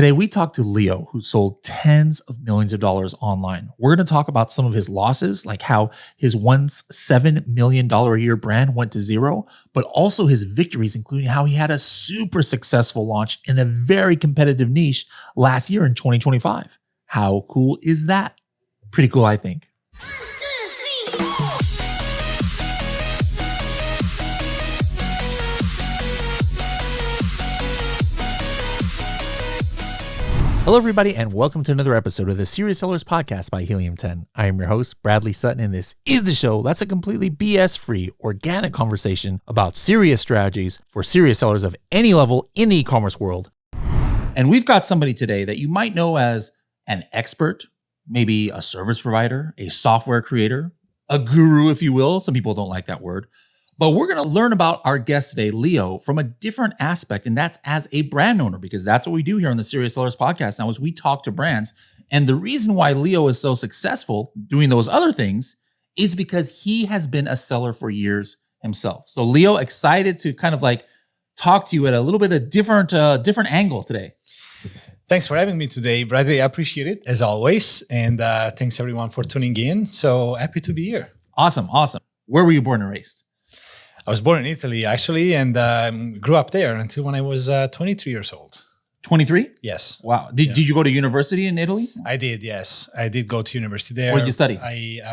Today, we talked to Leo, who sold tens of millions of dollars online. We're going to talk about some of his losses, like how his once $7 million a year brand went to zero, but also his victories, including how he had a super successful launch in a very competitive niche last year in 2025. How cool is that? Pretty cool, I think. Hello, everybody, and welcome to another episode of the Serious Sellers Podcast by Helium 10. I am your host, Bradley Sutton, and this is the show that's a completely BS-free, organic conversation about serious strategies for serious sellers of any level in the e-commerce world. And we've got somebody today that you might know as an expert, maybe a service provider, a software creator, a guru, if you will. Some people don't like that word. But we're going to learn about our guest today, Leo, from a different aspect, and that's as a brand owner, because that's what we do here on the Serious Sellers Podcast now is we talk to brands. And the reason why Leo is so successful doing those other things is because he has been a seller for years himself. So Leo, excited to kind of like talk to you at a little bit of different angle today. Thanks for having me today, Bradley. I appreciate it, as always. And thanks, everyone, for tuning in. So happy to be here. Awesome. Where were you born and raised? I was born in Italy, actually, and grew up there until when I was 23 years old. 23? Yes. Wow. Did you go to university in Italy? I did, yes. I did go to university there. What did you study?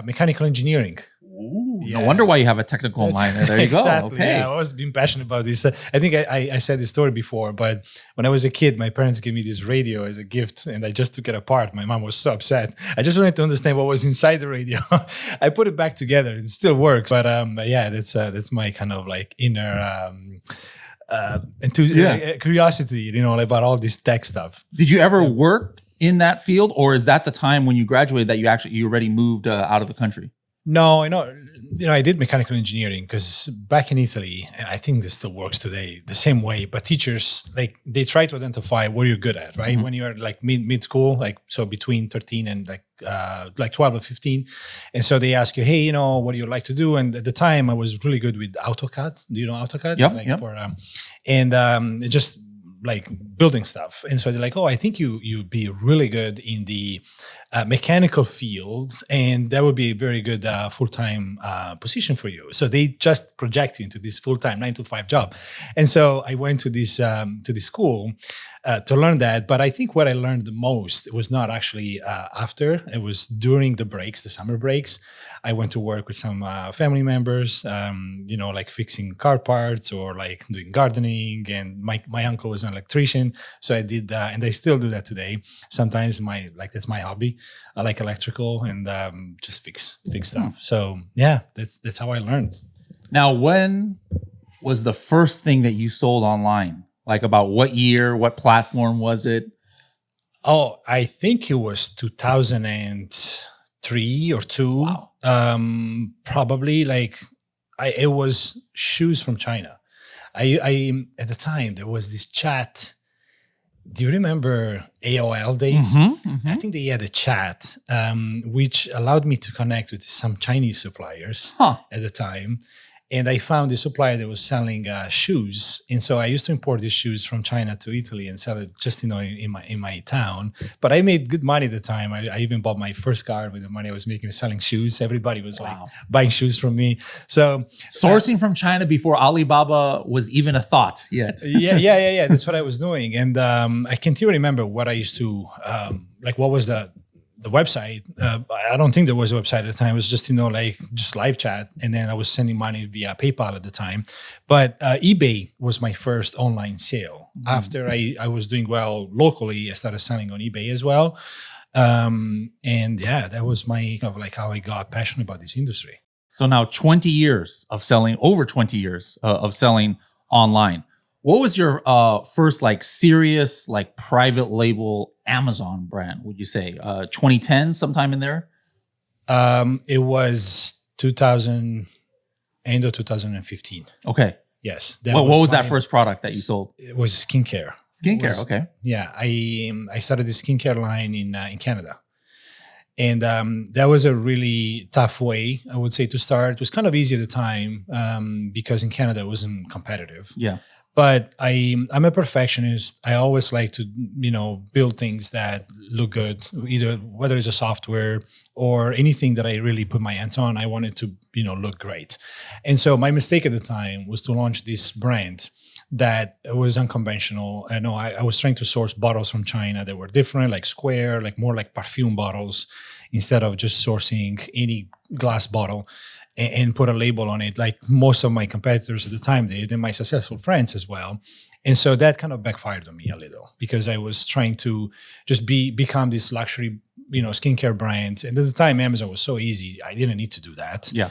Mechanical engineering. Ooh, yeah. No wonder why you have a technical mind. There you exactly, go. Okay. Yeah, I always been passionate about this. I think I said this story before, but when I was a kid, my parents gave me this radio as a gift, and I just took it apart. My mom was so upset. I just wanted to understand what was inside the radio. I put it back together. It still works, but yeah, that's my kind of like inner curiosity, you know, about all this tech stuff. Did you ever work in that field, or is that the time when you graduated that you already moved out of the country? No, I did mechanical engineering because back in Italy, and I think this still works today the same way, but teachers, like, they try to identify what you're good at, right? Mm-hmm. When you're like mid school, like, so between 13 and like 12 or 15. And so they ask you, hey, you know, what do you like to do? And at the time I was really good with AutoCAD. Do you know AutoCAD? Yeah. Like just like building stuff. And so they're like, oh, I think you'd be really good in the mechanical field, and that would be a very good full-time position for you. So they just project you into this full-time 9-to-5 job. And so I went to this school to learn that. But I think what I learned the most was not actually after. It was during the breaks, the summer breaks. I went to work with some family members, like fixing car parts or like doing gardening. And my uncle was an electrician, so I did, and I still do that today. Sometimes that's my hobby. I like electrical and just fix stuff. So yeah, that's how I learned. Now, when was the first thing that you sold online? Like, about what year, what platform was it? Oh, I think it was 2003 or 2. Wow. Probably it was shoes from China. I at the time there was this chat. Do you remember AOL days? Mm-hmm. I think they had a chat, which allowed me to connect with some Chinese suppliers at the time. And I found a supplier that was selling shoes. And so I used to import these shoes from China to Italy and sell it just, in my town. But I made good money at the time. I even bought my first car with the money I was making selling shoes. Everybody was like buying shoes from me. So sourcing from China before Alibaba was even a thought yet. Yeah. That's what I was doing. And I can still remember what I used to, what was the website. I don't think there was a website at the time. It was just, just live chat. And then I was sending money via PayPal at the time. But eBay was my first online sale. Mm-hmm. After I was doing well locally, I started selling on eBay as well. And yeah, that was my kind of like how I got passionate about this industry. So now 20 years of selling, over 20 years of selling online. What was your first serious private label Amazon brand, would you say? 2010, sometime in there? It was 2000, end of 2015. Okay. Yes. What was that first product that you sold? It was skincare. Okay. Yeah. I started the skincare line in Canada. And that was a really tough way, I would say, to start. It was kind of easy at the time because in Canada it wasn't competitive. Yeah. But I'm a perfectionist. I always like to, build things that look good, either whether it's a software or anything that I really put my hands on. I want it to, look great. And so my mistake at the time was to launch this brand that was unconventional. I know I was trying to source bottles from China that were different, like square, like more like perfume bottles, instead of just sourcing any glass bottle and put a label on it, like most of my competitors at the time did, and my successful friends as well. And so that kind of backfired on me a little, because I was trying to just become this luxury, skincare brand. And at the time, Amazon was so easy; I didn't need to do that. Yeah.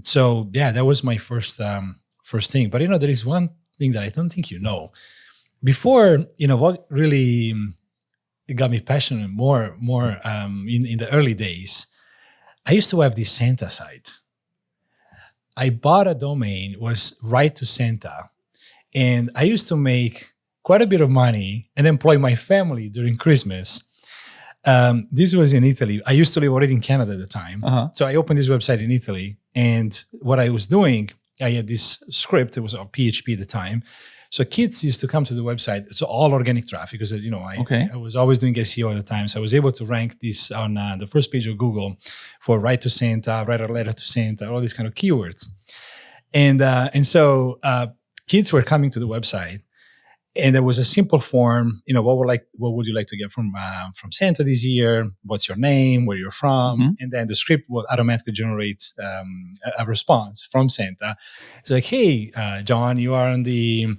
So that was my first thing. But there is one thing that I don't think you know. Before, what really got me passionate more in the early days, I used to have this Santa site. I bought a domain, was Right to Santa, and I used to make quite a bit of money and employ my family during Christmas. This was in Italy. I used to live already in Canada at the time. So I opened this website in Italy, and what I was doing, I had this script. It was a PHP at the time. So kids used to come to the website. It's all organic traffic, because I was always doing SEO at the time. So I was able to rank this on the first page of Google for Right to Santa, Write a Letter to Santa, all these kind of keywords. And so kids were coming to the website, and there was a simple form. What would you like to get from Santa this year? What's your name? Where you're from? And then the script will automatically generate a response from Santa. It's like, hey, John, you are on the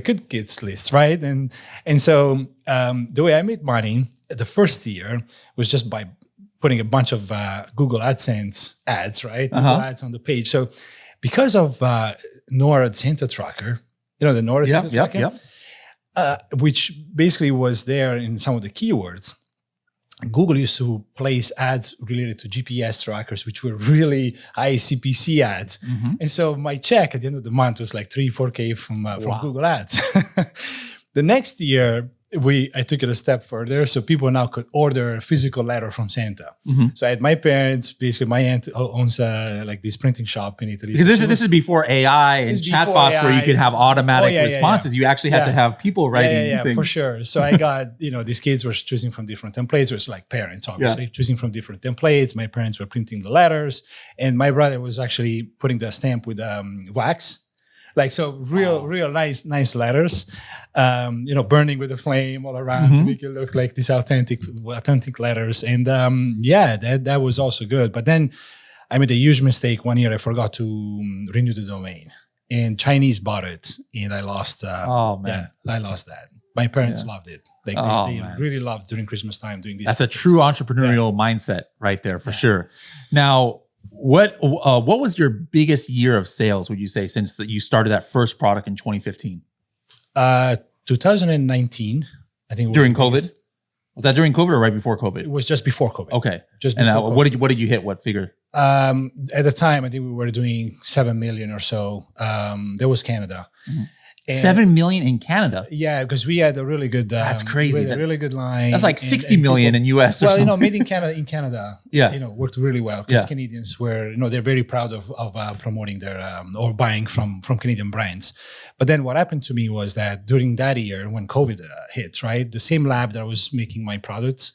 good kids list, right? And so the way I made money the first year was just by putting a bunch of Google AdSense ads, right? Google ads on the page. So because of NORAD Santa Tracker, the NORAD Santa Tracker, which basically was there in some of the keywords, Google used to place ads related to GPS trackers, which were really high CPC ads. And so my check at the end of the month was like 3-4K from Google Ads. The next year, I took it a step further, so people now could order a physical letter from Santa. So I had my parents, basically my aunt owns like this printing shop in Italy. Because this is before AI and chatbots where you could have automatic responses. You actually had to have people writing things. For sure. So I got, these kids were choosing from different templates. It was like parents, obviously, choosing from different templates. My parents were printing the letters, and my brother was actually putting the stamp with wax. Like, so real nice letters, burning with a flame all around to make it look like these authentic letters. And that was also good. But then I made a huge mistake one year. I forgot to renew the domain, and Chinese bought it, and I lost. I lost that. My parents loved it. Like they really loved during Christmas time doing these. That's a true entrepreneurial mindset right there, for sure. Now, what was your biggest year of sales, would you say, since you started that first product in 2015? 2019, I think. During COVID? Was that during COVID or right before COVID? It was just before COVID. Okay. Just before COVID. What did you hit? What figure? At the time, I think we were doing 7 million or so. That was Canada. And 7 million in Canada. Yeah, because we had a really good. That's crazy. We had a really good line. That's like 60 million in US. Well, made in Canada. Worked really well, because Canadians were, they're very proud of promoting their or buying from Canadian brands. But then what happened to me was that during that year when COVID hit, right, the same lab that I was making my products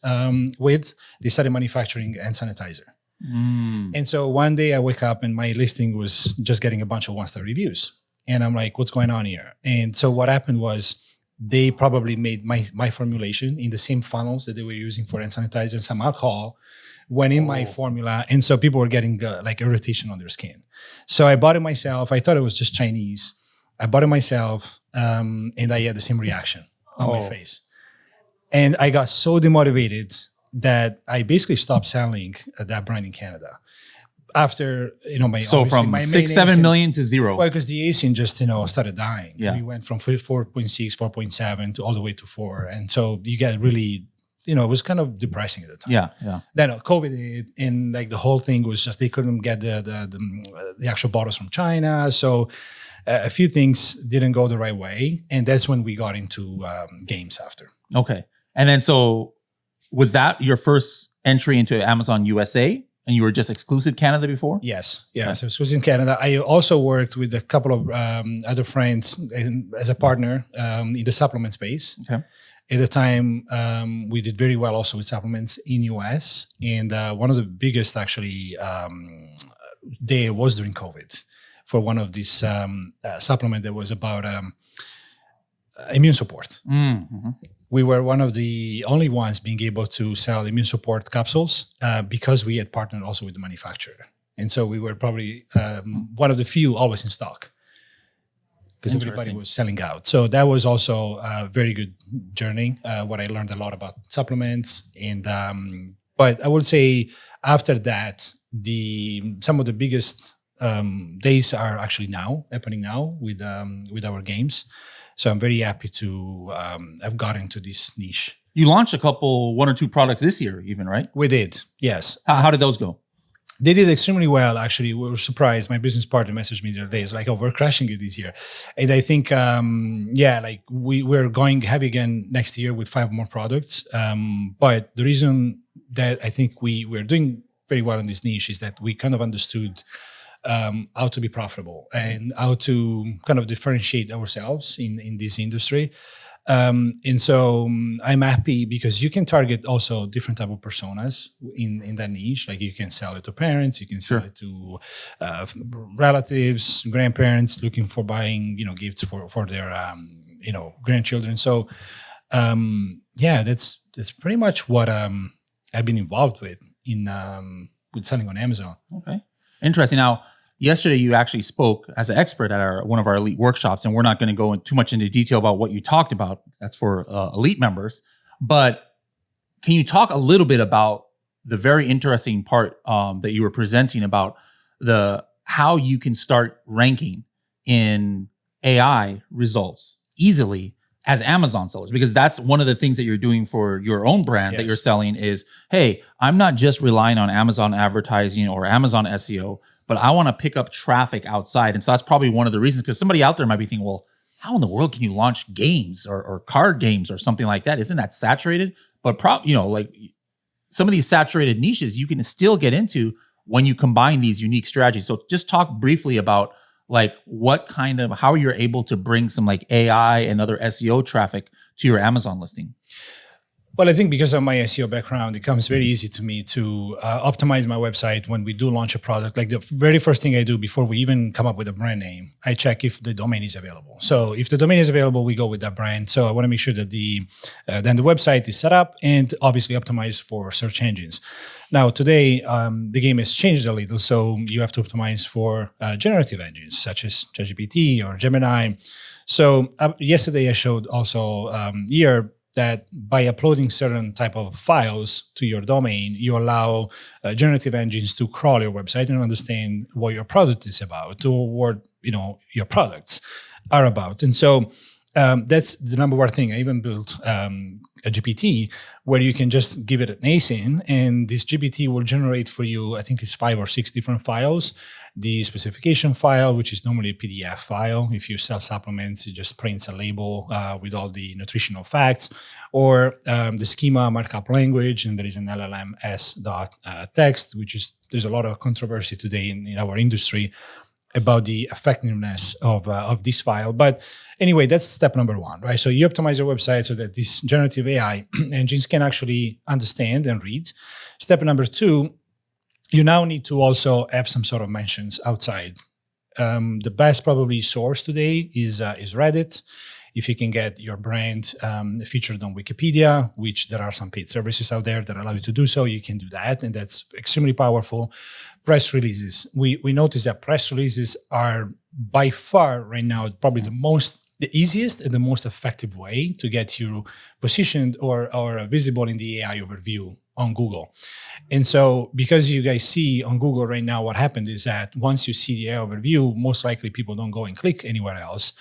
with, they started manufacturing hand sanitizer. And so one day I wake up and my listing was just getting a bunch of 1-star reviews. And I'm like, what's going on here? And so what happened was they probably made my formulation in the same funnels that they were using for hand sanitizer, and some alcohol went in my formula. And so people were getting like irritation on their skin. So I bought it myself. I thought it was just Chinese. I bought it myself, and I had the same reaction on my face. And I got so demotivated that I basically stopped selling that brand in Canada. After, from 6-7 million to zero. Well, because the ASIN just, started dying. Yeah. We went from 4.6, 4.7 to all the way to 4. And so you get really, it was kind of depressing at the time. Yeah. Then COVID hit, and like the whole thing was just, they couldn't get the actual bottles from China. So a few things didn't go the right way. And that's when we got into games after. Okay. And then, so was that your first entry into Amazon USA? And you were just exclusive Canada before? Yes. Yeah. Okay. So it was in Canada. I also worked with a couple of other friends as a partner in the supplement space. Okay. At the time, we did very well also with supplements in US. And one of the biggest actually day was during COVID for one of these supplement that was about immune support. Mm-hmm. We were one of the only ones being able to sell immune support capsules because we had partnered also with the manufacturer. And so we were probably one of the few always in stock because everybody was selling out. So that was also a very good journey where I learned a lot about supplements. And but I would say after that, some of the biggest days are actually happening now with our games. So I'm very happy to have gotten into this niche. You launched one or two products this year even, right? We did, yes. How did those go? They did extremely well, actually. We were surprised. My business partner messaged me the other day. It's like, oh, we're crushing it this year. And I think, like we're going heavy again next year with 5 more products. But the reason that I think we're doing very well in this niche is that we kind of understood how to be profitable and how to kind of differentiate ourselves in this industry. And so I'm happy because you can target also different type of personas in that niche. Like you can sell it to parents, you can sell it to relatives, grandparents looking for buying, gifts for their, grandchildren. So, that's pretty much what I've been involved with with selling on Amazon. Okay. Interesting. Now, yesterday you actually spoke as an expert at one of our elite workshops, and we're not going to go too much into detail about what you talked about. That's for elite members. But can you talk a little bit about the very interesting part that you were presenting about how you can start ranking in AI results easily as Amazon sellers? Because that's one of the things that you're doing for your own brand that you're selling is, hey, I'm not just relying on Amazon advertising or Amazon SEO, but I want to pick up traffic outside. And so that's probably one of the reasons, because somebody out there might be thinking, well, how in the world can you launch games or card games or something like that? Isn't that saturated? But like some of these saturated niches you can still get into when you combine these unique strategies. So just talk briefly about like how you're able to bring some like AI and other SEO traffic to your Amazon listing. Well, I think because of my SEO background, it comes very easy to me to optimize my website when we do launch a product. Like the very first thing I do before we even come up with a brand name, I check if the domain is available. So if the domain is available, we go with that brand. So I want to make sure that then the website is set up and obviously optimized for search engines. Now, today, the game has changed a little, so you have to optimize for generative engines such as ChatGPT or Gemini. So yesterday I showed also here that by uploading certain type of files to your domain, you allow generative engines to crawl your website and understand what your product is about or what your products are about. And so that's the number one thing. I even built a GPT where you can just give it an ASIN and this GPT will generate for you, I think it's 5 or 6 different files. The specification file, which is normally a PDF file. If you sell supplements, it just prints a label with all the nutritional facts, or the schema markup language, and there is an LLM s.text, there's a lot of controversy today in our industry about the effectiveness of this file. But anyway, that's step number 1, right? So you optimize your website so that these generative AI engines can actually understand and read. Step number 2, you now need to also have some sort of mentions outside. The best probably source today is Reddit. If you can get your brand featured on Wikipedia, which there are some paid services out there that allow you to do so, you can do that, and that's extremely powerful. Press releases. We notice that press releases are by far right now probably the easiest and the most effective way to get you positioned or visible in the AI overview on Google. And so because you guys see on Google right now, what happened is that once you see the AI overview, most likely people don't go and click anywhere else.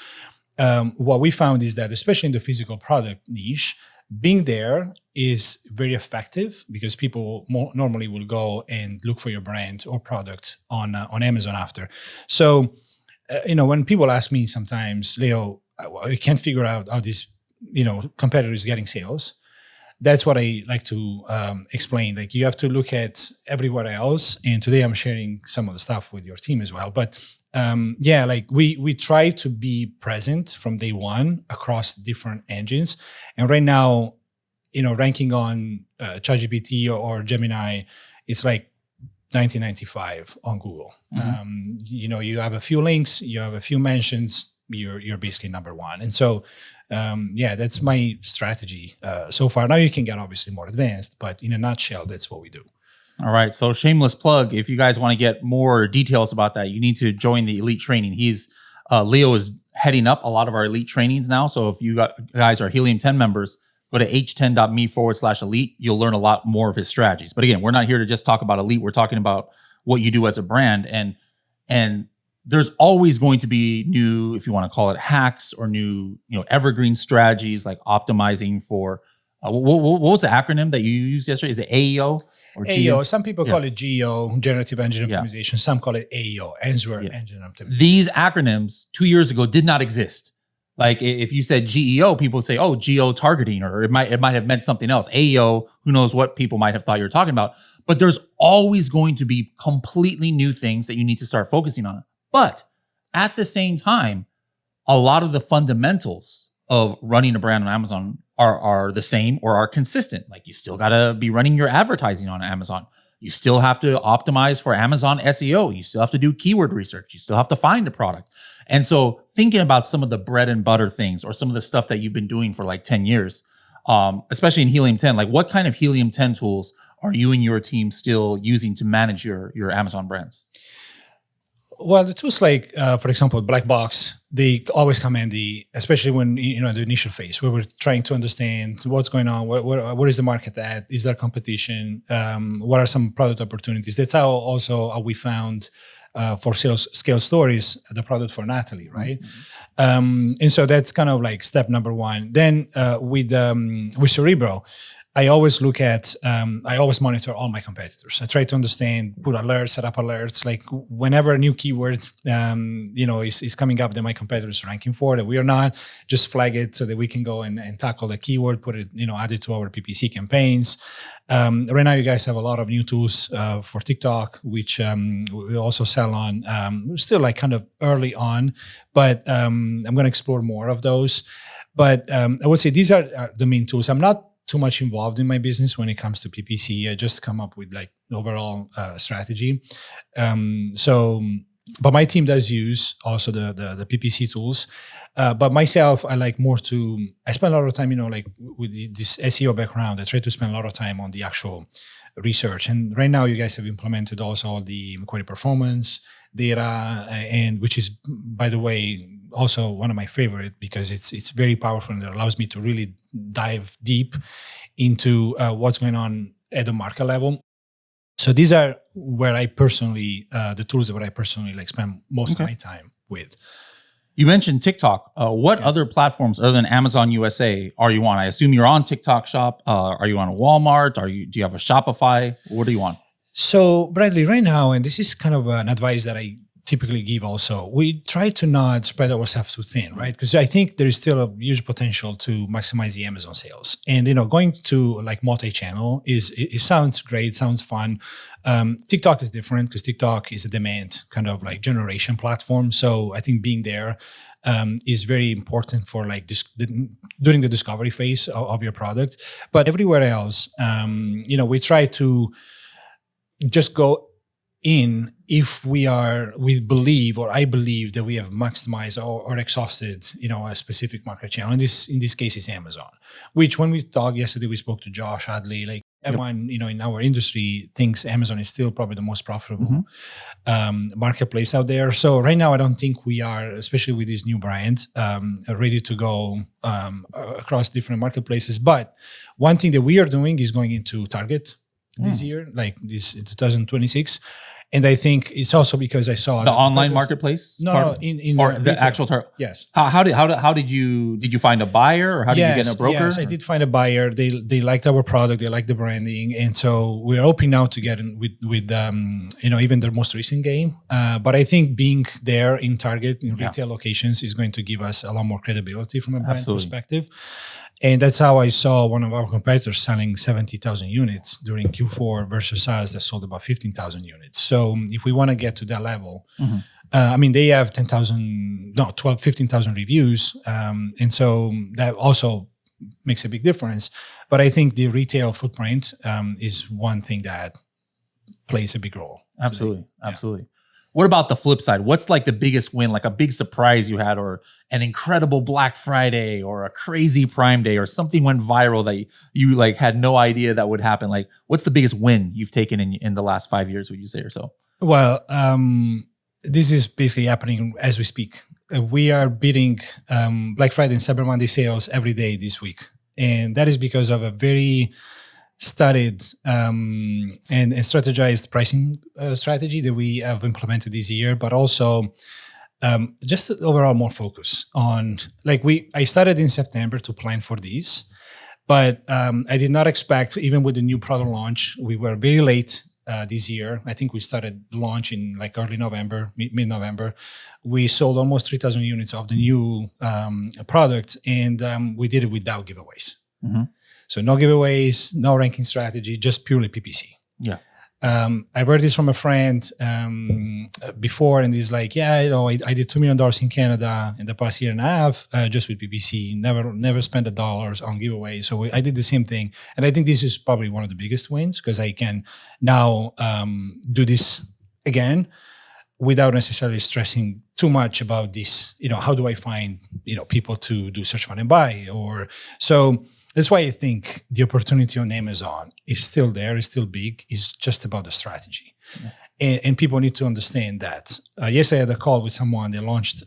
What we found is that, especially in the physical product niche, being there is very effective because people normally will go and look for your brand or product on Amazon after. So, when people ask me sometimes, Leo, I can't figure out how this, competitor is getting sales. that's what I like to explain. Like you have to look at everywhere else. And today I'm sharing some of the stuff with your team as well. But like we try to be present from day one across different engines. And right now, ranking on ChatGPT or Gemini, it's like 1995 on Google. You have a few links, you have a few mentions, you're basically number one. And so, that's my strategy so far. Now you can get obviously more advanced, but in a nutshell, that's what we do. All right. So shameless plug. If you guys want to get more details about that, you need to join the elite training. Leo is heading up a lot of our elite trainings now. So if you guys are Helium 10 members, go to h10.me/elite. You'll learn a lot more of his strategies. But again, we're not here to just talk about elite. We're talking about what you do as a brand. And there's always going to be new, if you want to call it hacks or new, evergreen strategies like optimizing for, what was the acronym that you used yesterday? Is it AEO or AEO? Some people call it GEO, Generative Engine Optimization. Some call it AEO, Answer Engine Optimization. These acronyms 2 years ago did not exist. Like if you said GEO, people would say, "Oh, geo targeting," or it might have meant something else. AEO, who knows what people might have thought you were talking about. But there's always going to be completely new things that you need to start focusing on. But at the same time, a lot of the fundamentals of running a brand on Amazon are the same or are consistent. Like you still got to be running your advertising on Amazon. You still have to optimize for Amazon SEO. You still have to do keyword research. You still have to find a product. And so thinking about some of the bread and butter things or some of the stuff that you've been doing for like 10 years, especially in Helium 10, like what kind of Helium 10 tools are you and your team still using to manage your Amazon brands? Well, the tools like, for example, Black Box, they always come handy, especially when, the initial phase where we're trying to understand what's going on, where is the market at, is there competition, what are some product opportunities. That's how we found for scale stories, the product for Natalie, right? And so that's kind of like step number one. Then with Cerebro, I always look at, I always monitor all my competitors. I try to understand, put alerts, set up alerts. Like whenever a new keyword, is coming up that my competitor is ranking for, that we are not, just flag it so that we can go and tackle the keyword, put it, add it to our PPC campaigns. Right now, you guys have a lot of new tools for TikTok, which we also sell on. We're still like kind of early on, but I'm going to explore more of those. But I would say these are the main tools. I'm not too much involved in my business when it comes to PPC. I just come up with like overall strategy. But my team does use also the PPC tools. But myself, I like more I spend a lot of time, like with this SEO background, I try to spend a lot of time on the actual research. And right now you guys have implemented also all the query performance data, and which is, by the way, also one of my favorite because it's very powerful and it allows me to really dive deep into what's going on at the market level. So these are where I personally, the tools that I personally like spend most of my time with. You mentioned TikTok. What other platforms other than Amazon USA are you on? I assume you're on TikTok Shop. Are you on a Walmart? Do you have a Shopify? What are you on? So Bradley, right now, and this is kind of an advice that I typically give also, we try to not spread ourselves too thin, right? Because I think there is still a huge potential to maximize the Amazon sales. And, going to like multi-channel it sounds great, sounds fun. TikTok is different because TikTok is a demand kind of like generation platform. So I think being there is very important for like during the discovery phase of your product. But everywhere else, we try to just go in if we believe, or I believe that we have maximized or exhausted, a specific market channel. And in this case is Amazon, which when we talked yesterday, we spoke to Josh Hadley, like everyone, in our industry thinks Amazon is still probably the most profitable marketplace out there. So right now, I don't think we are, especially with this new brand, ready to go across different marketplaces. But one thing that we are doing is going into Target this year, like this 2026. And I think it's also because I saw the online marketplace. No, in or the retail. actual Yes. How did you find a buyer, or how did you get a broker? Yes, I did find a buyer. They liked our product. They liked the branding, and so we're hoping now to get in with even their most recent game. But I think being there in Target in retail locations is going to give us a lot more credibility from a brand perspective. And that's how I saw one of our competitors selling 70,000 units during Q4 versus us that sold about 15,000 units. So if we want to get to that level, they have 15,000 reviews. And so that also makes a big difference. But I think the retail footprint is one thing that plays a big role. Absolutely. Absolutely. What about the flip side? What's like the biggest win, like a big surprise you had, or an incredible Black Friday, or a crazy Prime Day, or something went viral that you like had no idea that would happen? Like, what's the biggest win you've taken in the last 5 years, would you say, or so? Well, this is basically happening as we speak. We are beating Black Friday and Cyber Monday sales every day this week. And that is because of a very studied and strategized pricing strategy that we have implemented this year, but also just overall more focus on, I started in September to plan for these, but I did not expect, even with the new product launch, we were very late this year. I think we started launch in early November, mid-November. We sold almost 3,000 units of the new product, and we did it without giveaways. Mm-hmm. So no giveaways, no ranking strategy, just purely PPC. Yeah. I've heard this from a friend before, and he's like, I did $2 million in Canada in the past year and a half just with PPC, never spent $1 on giveaways. So I did the same thing. And I think this is probably one of the biggest wins because I can now do this again without necessarily stressing too much about this, how do I find, people to do search, find, and buy, or so. That's why I think the opportunity on Amazon is still there, is still big. It's just about the strategy. Yeah. And people need to understand that. Yes, I had a call with someone. They launched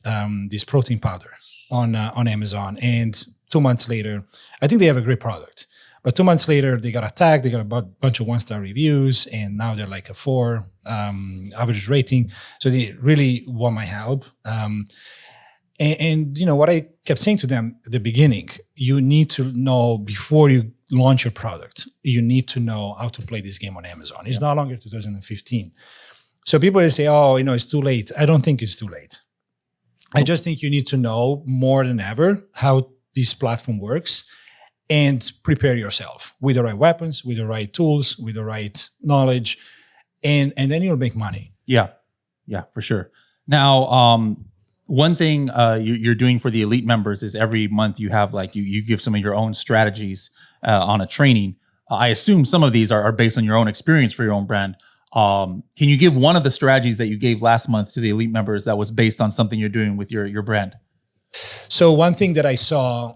this protein powder on Amazon. And 2 months later, I think they have a great product. But 2 months later, they got attacked. They got a bunch of 1-star reviews. And now they're like a 4 average rating. So they really want my help. And what I kept saying to them at the beginning, you need to know before you launch your product, you need to know how to play this game on Amazon. It's no longer 2015. So people say, it's too late. I don't think it's too late. I just think you need to know more than ever how this platform works and prepare yourself with the right weapons, with the right tools, with the right knowledge, and then you'll make money. Yeah, for sure. Now, one thing you're doing for the elite members is every month you have you give some of your own strategies on a training. I assume some of these are based on your own experience for your own brand. Can you give one of the strategies that you gave last month to the elite members that was based on something you're doing with your brand? So one thing that I saw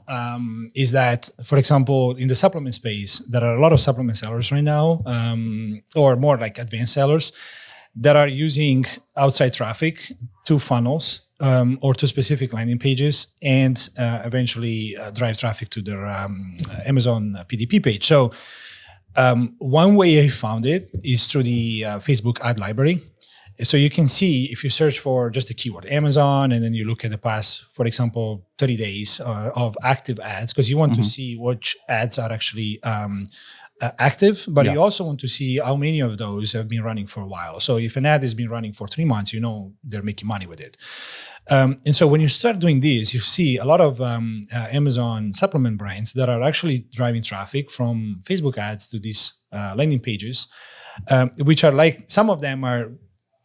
is that, for example, in the supplement space, there are a lot of supplement sellers right now, or more like advanced sellers, that are using outside traffic to funnels or to specific landing pages and eventually drive traffic to their Amazon PDP page. So one way I found it is through the Facebook ad library. So you can see if you search for just the keyword Amazon and then you look at the past, for example, 30 days of active ads, because you want to see which ads are actually active, but you also want to see how many of those have been running for a while. So if an ad has been running for 3 months, they're making money with it. And so when you start doing this, you see a lot of Amazon supplement brands that are actually driving traffic from Facebook ads to these landing pages, which are some of them are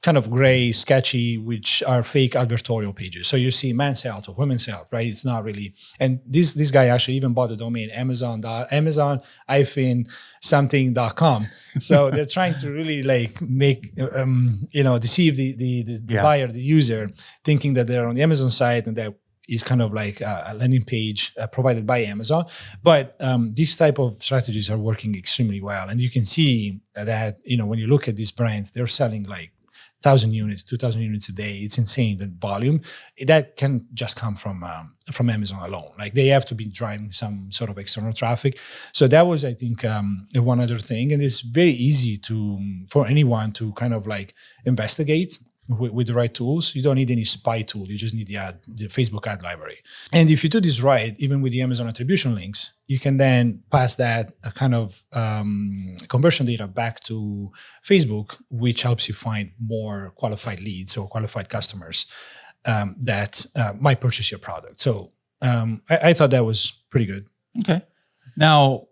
kind of gray, sketchy, which are fake advertorial pages. So you see men's health or women's health, right? It's not really. And this guy actually even bought the domain Amazon-something.com. So they're trying to really make, deceive the buyer, the user, thinking that they're on the Amazon site and that is kind of like a landing page provided by Amazon. But these type of strategies are working extremely well. And you can see that, when you look at these brands, they're selling 1,000 units, 2,000 units a day. It's insane, the volume. That can just come from Amazon alone. Like they have to be driving some sort of external traffic. So that was, I think, one other thing. And it's very easy for anyone to kind of like investigate with the right tools. You don't need any spy tool. You just need the Facebook ad library. And if you do this right, even with the Amazon attribution links, you can then pass that kind of conversion data back to Facebook, which helps you find more qualified leads or qualified customers that might purchase your product. So I thought that was pretty good. Okay. Now,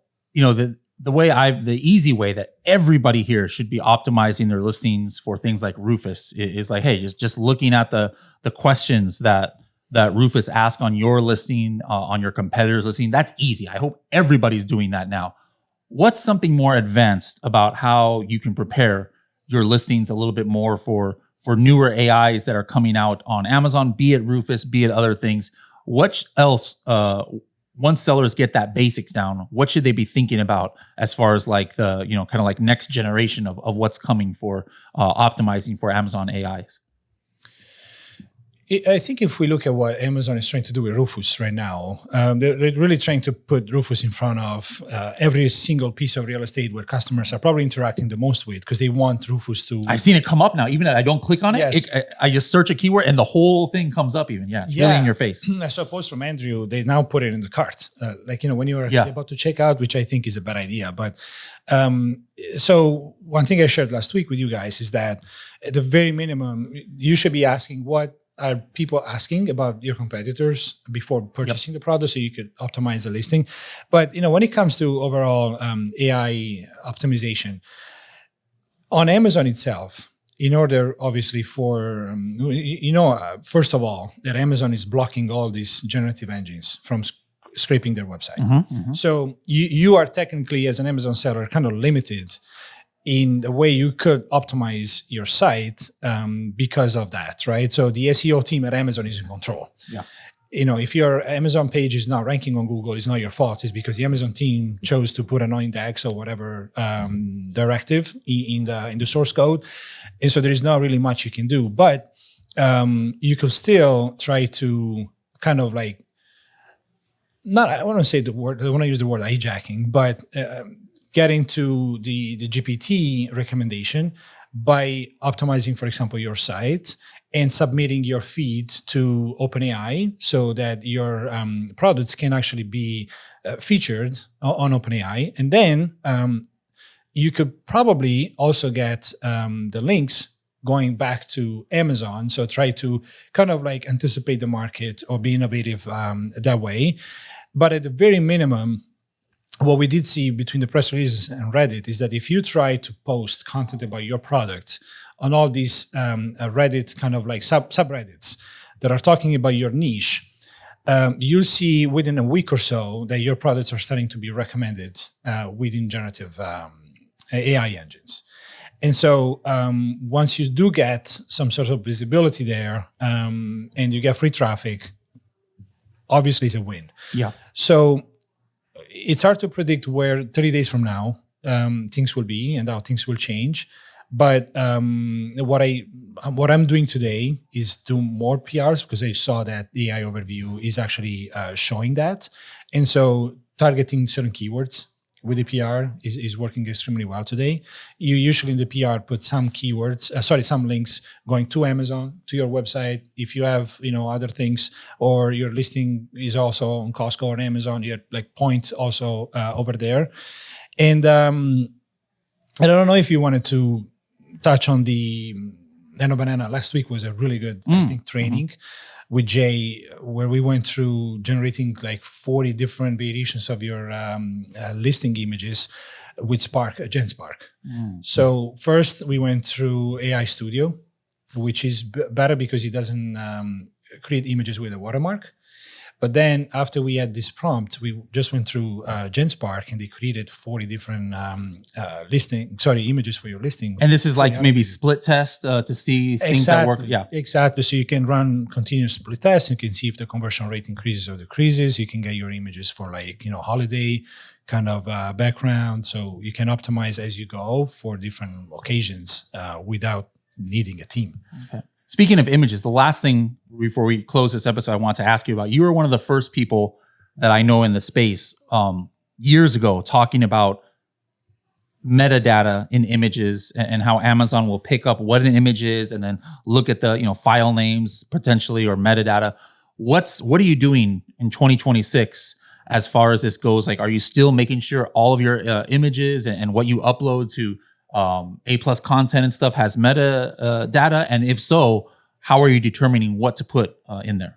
the easy way that everybody here should be optimizing their listings for things like Rufus is like, hey, just looking at the questions that Rufus asked on your listing, on your competitor's listing. That's easy. I hope everybody's doing that now. What's something more advanced about how you can prepare your listings a little bit more for newer AIs that are coming out on Amazon, be it Rufus, be it other things? What else, once sellers get that basics down, what should they be thinking about as far as like the, kind of like next generation of what's coming for optimizing for Amazon AIs? I think if we look at what Amazon is trying to do with Rufus right now, they're really trying to put Rufus in front of every single piece of real estate where customers are probably interacting the most with, because they want Rufus to... I've seen it come up now. Even if I don't click on it, Yes. I just search a keyword and the whole thing comes up even. Yeah, it's really in your face. I saw a post from Andrew. They now put it in the cart. When you're Yeah. about to check out, which I think is a bad idea. But so one thing I shared last week with you guys is that at the very minimum, you should be asking what are people asking about your competitors before purchasing the product, so you could optimize the listing. But when it comes to overall AI optimization on Amazon itself, in order obviously for first of all, that Amazon is blocking all these generative engines from scraping their website. So you are technically, as an Amazon seller, kind of limited in the way you could optimize your site because of that, right? So the SEO team at Amazon is in control. Yeah. If your Amazon page is not ranking on Google, it's not your fault. It's because the Amazon team chose to put an index or whatever directive in the source code, and so there is not really much you can do. But you could still try to kind of like I want to use the word hijacking, but getting to the GPT recommendation by optimizing, for example, your site and submitting your feed to OpenAI so that your products can actually be featured on OpenAI. And then you could probably also get the links going back to Amazon. So try to kind of like anticipate the market or be innovative that way. But at the very minimum, what we did see between the press releases and Reddit is that if you try to post content about your products on all these Reddit kind of like subreddits that are talking about your niche, you'll see within a week or so that your products are starting to be recommended within generative AI engines. And so once you do get some sort of visibility there and you get free traffic, obviously it's a win. Yeah. So it's hard to predict where 30 days from now things will be and how things will change. But what I'm doing today is do more PRs because I saw that the AI overview is actually showing that. And so targeting certain keywords with the PR is working extremely well today. You usually in the PR put some keywords, some links going to Amazon, to your website. If you have, other things, or your listing is also on Costco or Amazon, you like point also over there. And I don't know if you wanted to touch on the Nano Banana. Last week was a really good, I think, training with Jay, where we went through generating like 40 different variations of your listing images with GenSpark. So first we went through AI Studio, which is better because it doesn't create images with a watermark. But then after we had this prompt, we just went through GenSpark and they created 40 different images for your listing. And this is like maybe split test to see things that work. Yeah, exactly. So you can run continuous split tests. You can see if the conversion rate increases or decreases. You can get your images for holiday kind of background. So you can optimize as you go for different occasions without needing a team. Okay. Speaking of images, the last thing before we close this episode, I want to ask you about, you were one of the first people that I know in the space years ago talking about metadata in images and how Amazon will pick up what an image is and then look at the file names potentially or metadata. What are you doing in 2026 as far as this goes? Like, are you still making sure all of your images and what you upload to A+ content and stuff has metadata? And if so, how are you determining what to put in there?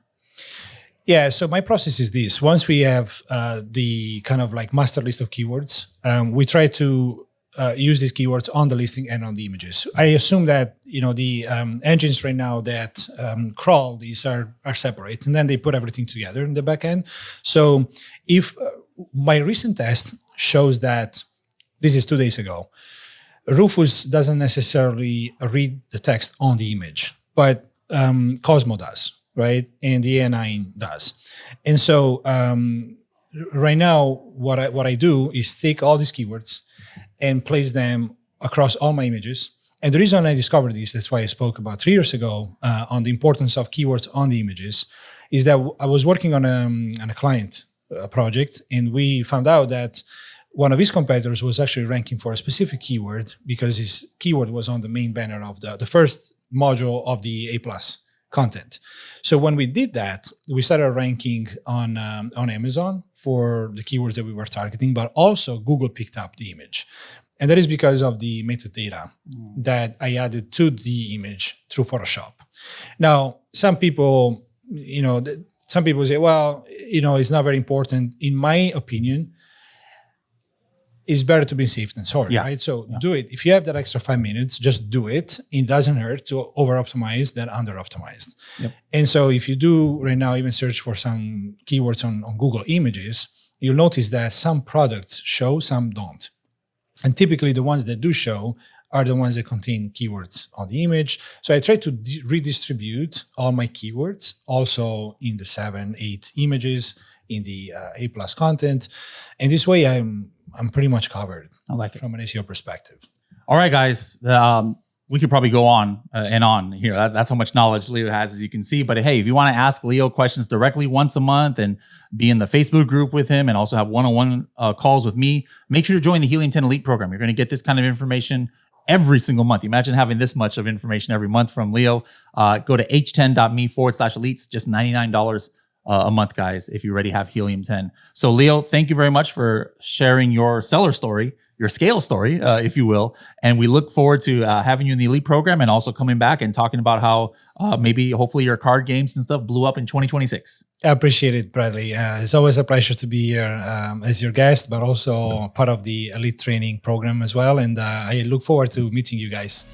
Yeah, so my process is this. Once we have the kind of like master list of keywords, we try to use these keywords on the listing and on the images. I assume that the engines right now that crawl these are separate, and then they put everything together in the back end. So if my recent test shows that, this is 2 days ago, Rufus doesn't necessarily read the text on the image, but Cosmo does, right? And the A9 does. And so right now, what I do is take all these keywords and place them across all my images. And the reason I discovered this, that's why I spoke about 3 years ago on the importance of keywords on the images, is that I was working on a client project, and we found out that one of his competitors was actually ranking for a specific keyword because his keyword was on the main banner of the first module of the A+ content. So when we did that, we started ranking on Amazon for the keywords that we were targeting, but also Google picked up the image. And that is because of the metadata that I added to the image through Photoshop. Now, some people say, well, it's not very important. In my opinion, it's better to be safe than sorry, right? So do it. If you have that extra 5 minutes, just do it. It doesn't hurt to over-optimize than under-optimized. Yep. And so if you do right now even search for some keywords on Google Images, you'll notice that some products show, some don't. And typically the ones that do show are the ones that contain keywords on the image. So I try to redistribute all my keywords also in the 7, 8 images in the A+ content. And this way I'm pretty much covered. I like it from an SEO perspective. All right, guys. We could probably go on and on here. That's how much knowledge Leo has, as you can see. But hey, if you want to ask Leo questions directly once a month and be in the Facebook group with him and also have one-on-one calls with me, make sure to join the Helium 10 Elite program. You're going to get this kind of information every single month. Imagine having this much of information every month from Leo. Go to h10.me/elites, just $99 a month, guys, if you already have Helium 10. So Leo, thank you very much for sharing your seller story, your scale story, if you will. And we look forward to having you in the Elite program and also coming back and talking about how maybe hopefully your card games and stuff blew up in 2026. I appreciate it, Bradley. It's always a pleasure to be here as your guest, but also part of the Elite training program as well. And I look forward to meeting you guys.